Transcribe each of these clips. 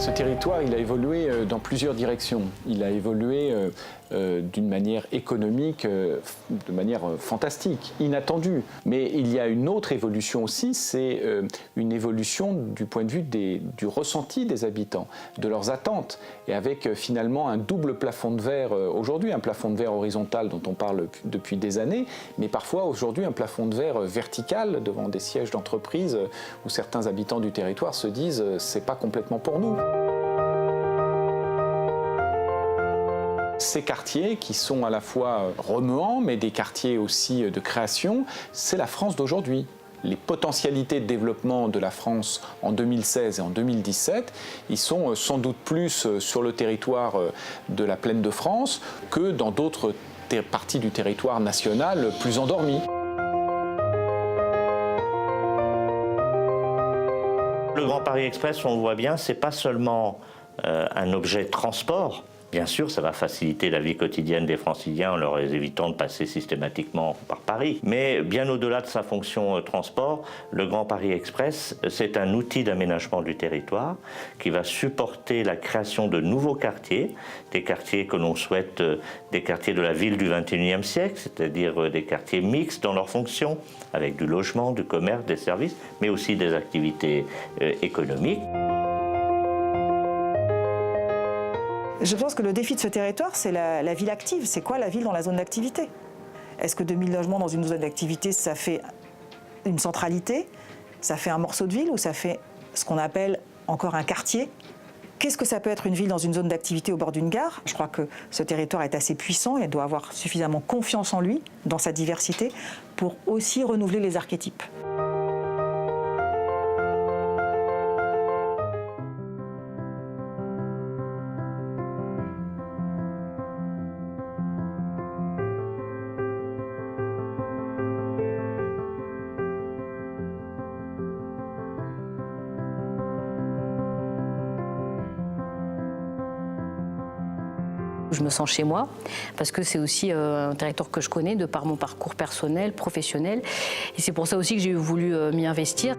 Ce territoire, il a évolué dans plusieurs directions. Il a évolué d'une manière économique, de manière fantastique, inattendue. Mais il y a une autre évolution aussi, c'est une évolution du point de vue du ressenti des habitants, de leurs attentes, et avec finalement un double plafond de verre aujourd'hui, un plafond de verre horizontal dont on parle depuis des années, mais parfois aujourd'hui un plafond de verre vertical devant des sièges d'entreprise où certains habitants du territoire se disent « c'est pas complètement pour nous ». Ces quartiers qui sont à la fois remuants, mais des quartiers aussi de création, c'est la France d'aujourd'hui. Les potentialités de développement de la France en 2016 et en 2017, ils sont sans doute plus sur le territoire de la Plaine de France que dans d'autres parties du territoire national plus endormies. Le Grand Paris Express, on le voit bien, c'est pas seulement un objet de transport. Bien sûr, ça va faciliter la vie quotidienne des Franciliens en leur évitant de passer systématiquement par Paris. Mais bien au-delà de sa fonction transport, le Grand Paris Express, c'est un outil d'aménagement du territoire qui va supporter la création de nouveaux quartiers, des quartiers que l'on souhaite, des quartiers de la ville du XXIe siècle, c'est-à-dire des quartiers mixtes dans leurs fonctions, avec du logement, du commerce, des services, mais aussi des activités économiques. Je pense que le défi de ce territoire, c'est la ville active. C'est quoi la ville dans la zone d'activité? Est-ce que 2000 logements dans une zone d'activité, ça fait une centralité? Ça fait un morceau de ville ou ça fait ce qu'on appelle encore un quartier? Qu'est-ce que ça peut être une ville dans une zone d'activité au bord d'une gare? Je crois que ce territoire est assez puissant et doit avoir suffisamment confiance en lui, dans sa diversité, pour aussi renouveler les archétypes. Je me sens chez moi, parce que c'est aussi un territoire que je connais de par mon parcours personnel, professionnel. Et c'est pour ça aussi que j'ai voulu m'y investir.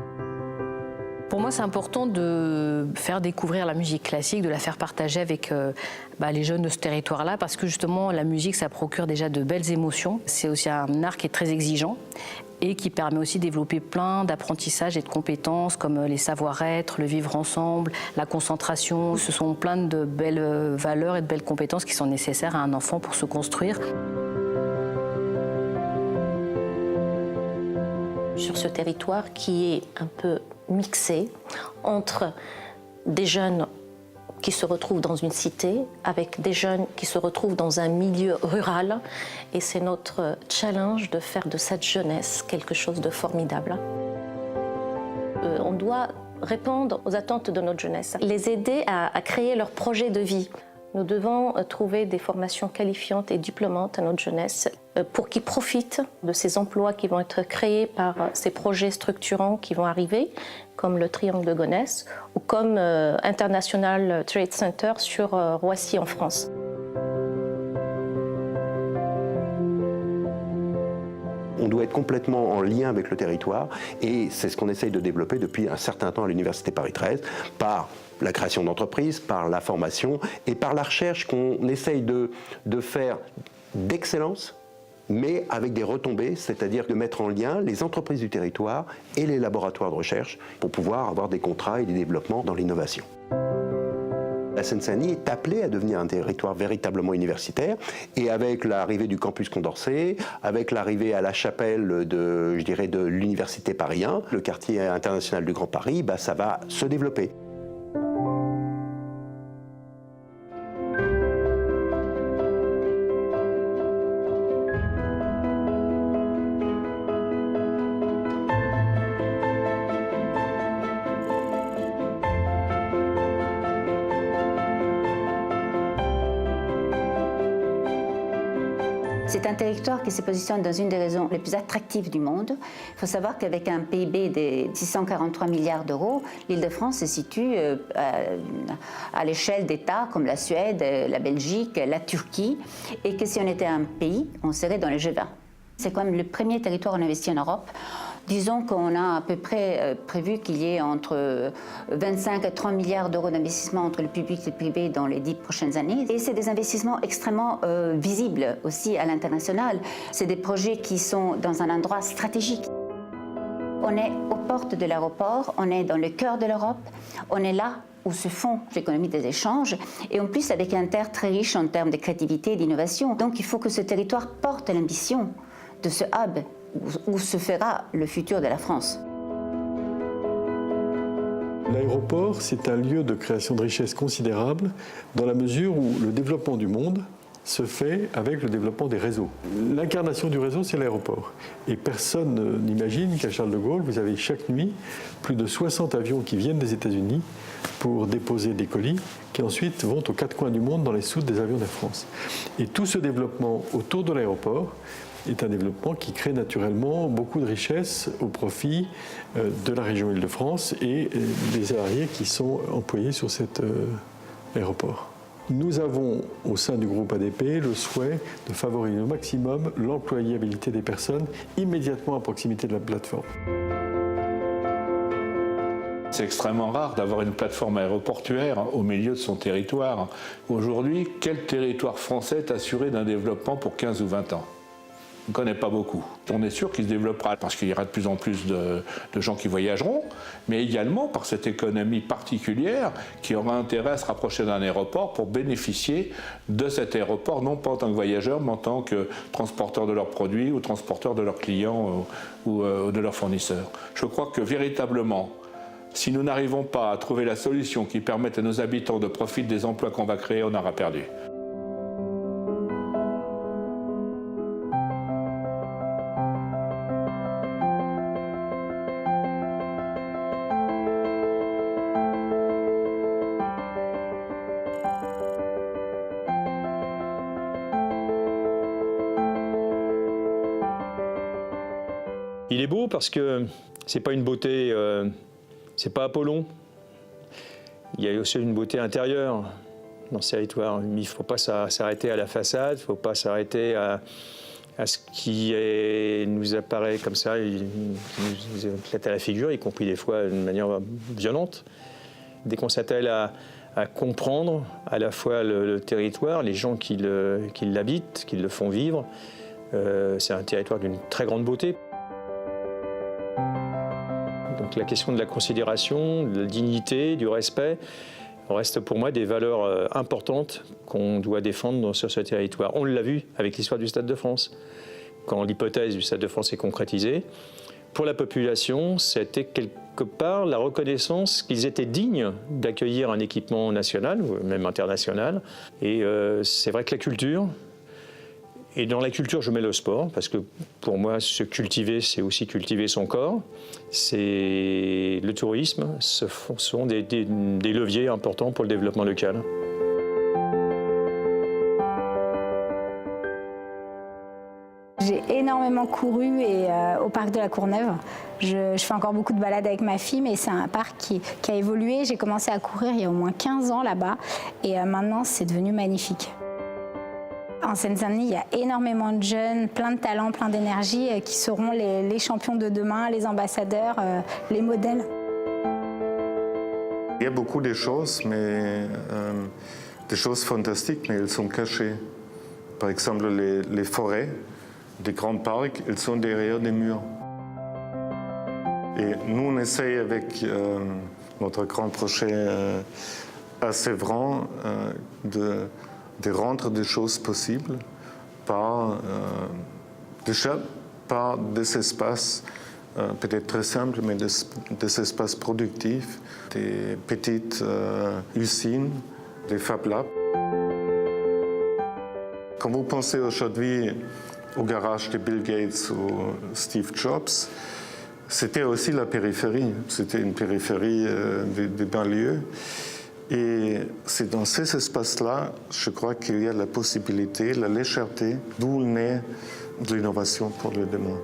Pour moi, c'est important de faire découvrir la musique classique, de la faire partager avec les jeunes de ce territoire-là, parce que justement, la musique, ça procure déjà de belles émotions. C'est aussi un art qui est très exigeant et qui permet aussi de développer plein d'apprentissages et de compétences comme les savoir-être, le vivre ensemble, la concentration. Ce sont plein de belles valeurs et de belles compétences qui sont nécessaires à un enfant pour se construire. Sur ce territoire qui est un peu mixé entre des jeunes qui se retrouvent dans une cité avec des jeunes qui se retrouvent dans un milieu rural. Et c'est notre challenge de faire de cette jeunesse quelque chose de formidable. On doit répondre aux attentes de notre jeunesse, les aider à créer leur projet de vie. Nous devons trouver des formations qualifiantes et diplômantes à notre jeunesse pour qu'ils profitent de ces emplois qui vont être créés par ces projets structurants qui vont arriver, comme le Triangle de Gonesse ou comme International Trade Center sur Roissy en France. On doit être complètement en lien avec le territoire et c'est ce qu'on essaye de développer depuis un certain temps à l'Université Paris 13 par la création d'entreprises, par la formation et par la recherche qu'on essaye de faire d'excellence, mais avec des retombées, c'est-à-dire de mettre en lien les entreprises du territoire et les laboratoires de recherche pour pouvoir avoir des contrats et des développements dans l'innovation. La Seine-Saint-Denis est appelée à devenir un territoire véritablement universitaire et avec l'arrivée du campus Condorcet, avec l'arrivée à la chapelle de l'Université Paris 1, le quartier international du Grand Paris, ça va se développer. C'est un territoire qui se positionne dans une des régions les plus attractives du monde. Il faut savoir qu'avec un PIB de 643 milliards d'euros, l'Île-de-France se situe à l'échelle d'États comme la Suède, la Belgique, la Turquie, et que si on était un pays, on serait dans le G20. C'est quand même le premier territoire où on investit en Europe. Disons qu'on a à peu près prévu qu'il y ait entre 25 et 30 milliards d'euros d'investissement entre le public et le privé dans les 10 prochaines années. Et c'est des investissements extrêmement visibles aussi à l'international. C'est des projets qui sont dans un endroit stratégique. On est aux portes de l'aéroport, on est dans le cœur de l'Europe, on est là où se font l'économie des échanges, et en plus avec un terre très riche en termes de créativité et d'innovation. Donc il faut que ce territoire porte l'ambition de ce hub où se fera le futur de la France. L'aéroport, c'est un lieu de création de richesse considérable dans la mesure où le développement du monde se fait avec le développement des réseaux. L'incarnation du réseau, c'est l'aéroport. Et personne n'imagine qu'à Charles de Gaulle, vous avez chaque nuit plus de 60 avions qui viennent des États-Unis pour déposer des colis qui ensuite vont aux quatre coins du monde dans les soutes des avions d'Air France. Et tout ce développement autour de l'aéroport est un développement qui crée naturellement beaucoup de richesses au profit de la région Île-de-France et des salariés qui sont employés sur cet aéroport. Nous avons, au sein du groupe ADP, le souhait de favoriser au maximum l'employabilité des personnes immédiatement à proximité de la plateforme. C'est extrêmement rare d'avoir une plateforme aéroportuaire au milieu de son territoire. Aujourd'hui, quel territoire français est assuré d'un développement pour 15 ou 20 ans ? On ne connaît pas beaucoup. On est sûr qu'il se développera parce qu'il y aura de plus en plus de gens qui voyageront, mais également par cette économie particulière qui aura intérêt à se rapprocher d'un aéroport pour bénéficier de cet aéroport, non pas en tant que voyageurs, mais en tant que transporteurs de leurs produits ou transporteurs de leurs clients ou de leurs fournisseurs. Je crois que véritablement, si nous n'arrivons pas à trouver la solution qui permette à nos habitants de profiter des emplois qu'on va créer, on aura perdu. Il est beau parce que c'est pas une beauté, c'est pas Apollon. Il y a aussi une beauté intérieure dans ce territoire. Il ne faut pas s'arrêter à la façade, il ne faut pas s'arrêter à ce qui nous apparaît comme ça, qui nous éclate à la figure, y compris des fois d'une manière violente. Dès qu'on s'attelle à comprendre à la fois le territoire, les gens qui l'habitent, qui le font vivre, c'est un territoire d'une très grande beauté. Donc la question de la considération, de la dignité, du respect, reste pour moi des valeurs importantes qu'on doit défendre sur ce territoire. On l'a vu avec l'histoire du Stade de France. Quand l'hypothèse du Stade de France est concrétisée, pour la population, c'était quelque part la reconnaissance qu'ils étaient dignes d'accueillir un équipement national, ou même international. Et c'est vrai que la culture, et dans la culture je mets le sport, parce que pour moi se cultiver c'est aussi cultiver son corps, c'est le tourisme, ce sont des leviers importants pour le développement local. J'ai énormément couru au parc de la Courneuve. Je fais encore beaucoup de balades avec ma fille, mais c'est un parc qui a évolué. J'ai commencé à courir il y a au moins 15 ans là-bas et maintenant c'est devenu magnifique. En Seine-Saint-Denis, il y a énormément de jeunes, plein de talents, plein d'énergie qui seront les champions de demain, les ambassadeurs, les modèles. Il y a beaucoup de choses, mais des choses fantastiques, mais elles sont cachées. Par exemple, les forêts, des grands parcs, elles sont derrière des murs. Et nous, on essaye avec notre grand projet à Sévran de rendre des choses possibles par des espaces peut-être très simples, mais des espaces productifs, des petites usines, des Fab Labs. Quand vous pensez aujourd'hui au garage de Bill Gates ou Steve Jobs, c'était aussi la périphérie. C'était une périphérie des banlieues. Et c'est dans ces espaces-là, je crois qu'il y a la possibilité, la légèreté, d'où naît de l'innovation pour le demain.